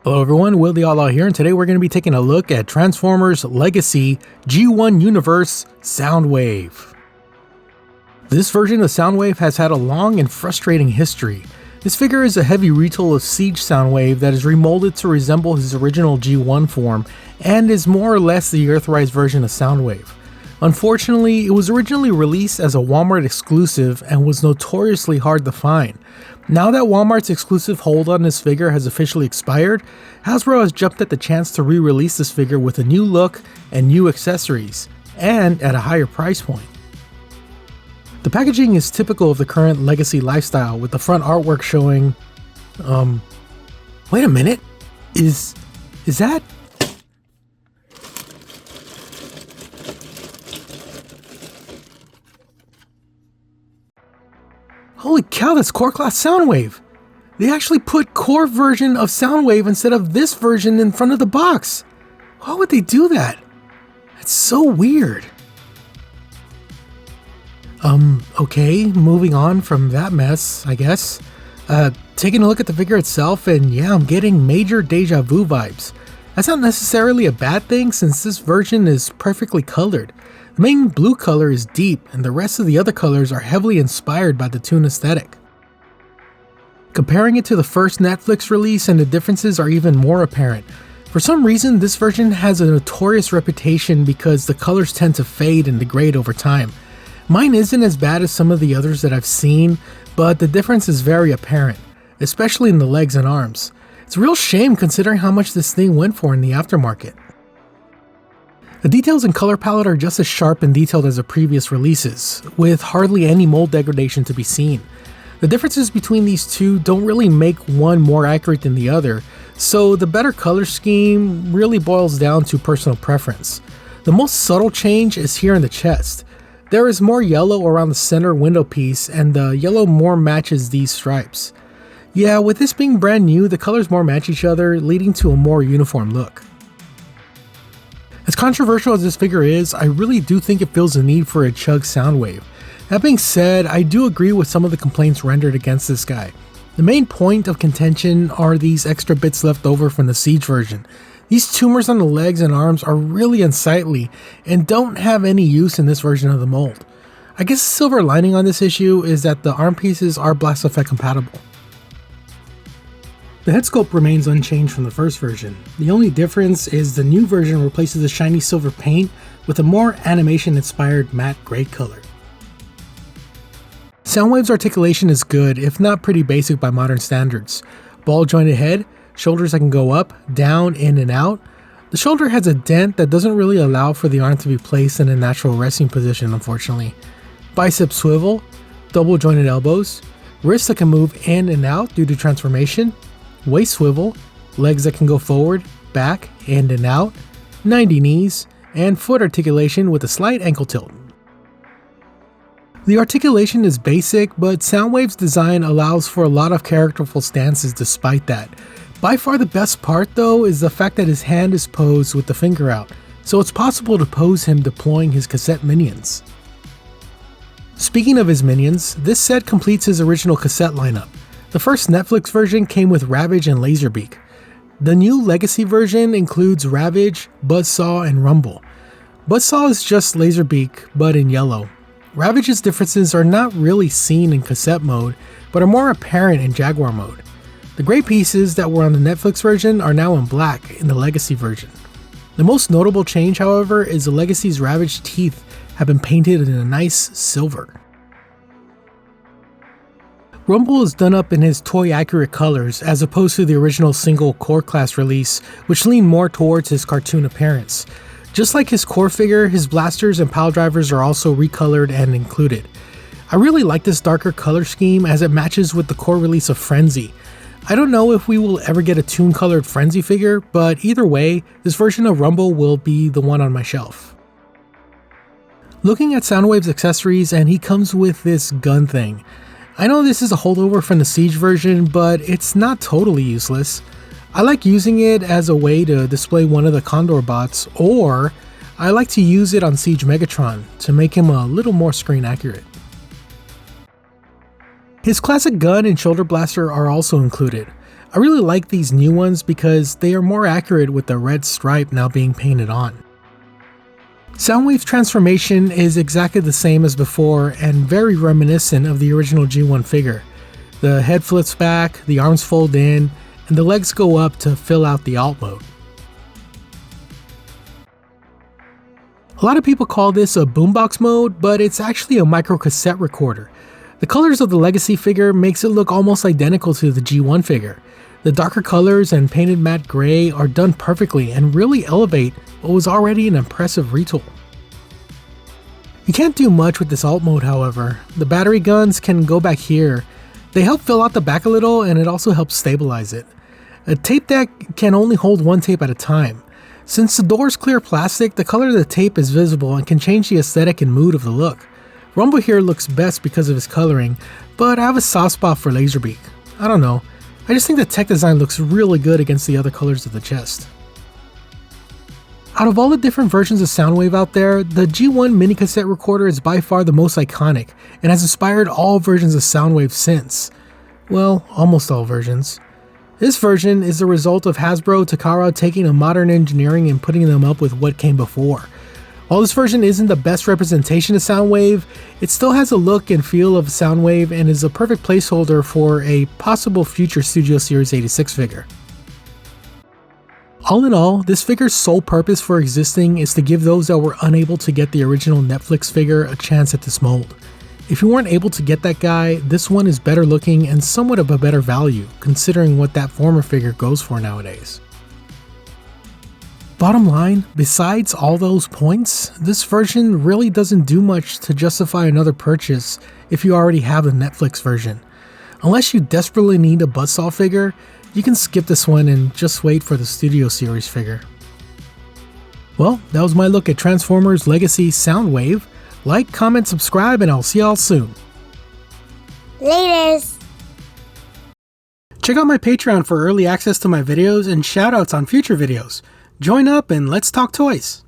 Hello everyone, Will the Outlaw here, and today we're going to be taking a look at Transformers Legacy G1 Universe Soundwave. This version of Soundwave has had a long and frustrating history. This figure is a heavy retool of Siege Soundwave that is remolded to resemble his original G1 form and is more or less the Earthrise version of Soundwave. Unfortunately, it was originally released as a Walmart exclusive and was notoriously hard to find. Now that Walmart's exclusive hold on this figure has officially expired, Hasbro has jumped at the chance to re-release this figure with a new look and new accessories, and at a higher price point. The packaging is typical of the current Legacy lifestyle, with the front artwork showing... wait a minute, is that... Holy cow, that's Core Class Soundwave! They actually put Core version of Soundwave instead of this version in front of the box! Why would they do that? That's so weird. Okay, moving on from that mess, I guess. Taking a look at the figure itself, and yeah, I'm getting major deja vu vibes. That's not necessarily a bad thing since this version is perfectly colored. The main blue color is deep, and the rest of the other colors are heavily inspired by the Toon aesthetic. Comparing it to the first Netflix release, and the differences are even more apparent. For some reason, this version has a notorious reputation because the colors tend to fade and degrade over time. Mine isn't as bad as some of the others that I've seen, but the difference is very apparent, especially in the legs and arms. It's a real shame considering how much this thing went for in the aftermarket. The details and color palette are just as sharp and detailed as the previous releases, with hardly any mold degradation to be seen. The differences between these two don't really make one more accurate than the other, so the better color scheme really boils down to personal preference. The most subtle change is here in the chest. There is more yellow around the center window piece, and the yellow more matches these stripes. Yeah, with this being brand new, the colors more match each other, leading to a more uniform look. As controversial as this figure is, I really do think it feels the need for a Chug Soundwave. That being said, I do agree with some of the complaints rendered against this guy. The main point of contention are these extra bits left over from the Siege version. These tumors on the legs and arms are really unsightly and don't have any use in this version of the mold. I guess the silver lining on this issue is that the arm pieces are Blast Effect compatible. The head sculpt remains unchanged from the first version. The only difference is the new version replaces the shiny silver paint with a more animation-inspired matte gray color. Soundwave's articulation is good, if not pretty basic by modern standards. Ball jointed head, shoulders that can go up, down, in, and out. The shoulder has a dent that doesn't really allow for the arm to be placed in a natural resting position, unfortunately. Bicep swivel, double jointed elbows, wrists that can move in and out due to transformation, waist swivel, legs that can go forward, back, in and out, 90 knees, and foot articulation with a slight ankle tilt. The articulation is basic, but Soundwave's design allows for a lot of characterful stances despite that. By far the best part though is the fact that his hand is posed with the finger out, so it's possible to pose him deploying his cassette minions. Speaking of his minions, this set completes his original cassette lineup. The first Netflix version came with Ravage and Laserbeak. The new Legacy version includes Ravage, Buzzsaw, and Rumble. Buzzsaw is just Laserbeak, but in yellow. Ravage's differences are not really seen in cassette mode, but are more apparent in Jaguar mode. The gray pieces that were on the Netflix version are now in black in the Legacy version. The most notable change, however, is the Legacy's Ravage teeth have been painted in a nice silver. Rumble is done up in his toy-accurate colors as opposed to the original single Core Class release, which leaned more towards his cartoon appearance. Just like his core figure, his blasters and pile drivers are also recolored and included. I really like this darker color scheme as it matches with the core release of Frenzy. I don't know if we will ever get a Toon-colored Frenzy figure, but either way, this version of Rumble will be the one on my shelf. Looking at Soundwave's accessories, and he comes with this gun thing. I know this is a holdover from the Siege version, but it's not totally useless. I like using it as a way to display one of the Condor bots, or I like to use it on Siege Megatron to make him a little more screen accurate. His classic gun and shoulder blaster are also included. I really like these new ones because they are more accurate with the red stripe now being painted on. Soundwave's transformation is exactly the same as before and very reminiscent of the original G1 figure. The head flips back, the arms fold in, and the legs go up to fill out the alt mode. A lot of people call this a boombox mode, but it's actually a micro cassette recorder. The colors of the Legacy figure makes it look almost identical to the G1 figure. The darker colors and painted matte gray are done perfectly and really elevate what was already an impressive retool. You can't do much with this alt mode, however. The battery guns can go back here. They help fill out the back a little, and it also helps stabilize it. A tape deck can only hold one tape at a time. Since the door is clear plastic, the color of the tape is visible and can change the aesthetic and mood of the look. Rumble here looks best because of his coloring, but I have a soft spot for Laserbeak. I don't know, I just think the tech design looks really good against the other colors of the chest. Out of all the different versions of Soundwave out there, the G1 mini cassette recorder is by far the most iconic and has inspired all versions of Soundwave since. Well, almost all versions. This version is the result of Hasbro Takara taking a modern engineering and putting them up with what came before. While this version isn't the best representation of Soundwave, it still has a look and feel of Soundwave and is a perfect placeholder for a possible future Studio Series 86 figure. All in all, this figure's sole purpose for existing is to give those that were unable to get the original Netflix figure a chance at this mold. If you weren't able to get that guy, this one is better looking and somewhat of a better value, considering what that former figure goes for nowadays. Bottom line, besides all those points, this version really doesn't do much to justify another purchase if you already have the Netflix version. Unless you desperately need a Buzzsaw figure, you can skip this one and just wait for the Studio Series figure. Well, that was my look at Transformers Legacy Soundwave. Like, comment, subscribe, and I'll see y'all soon. Laters! Check out my Patreon for early access to my videos and shoutouts on future videos. Join up and let's talk toys.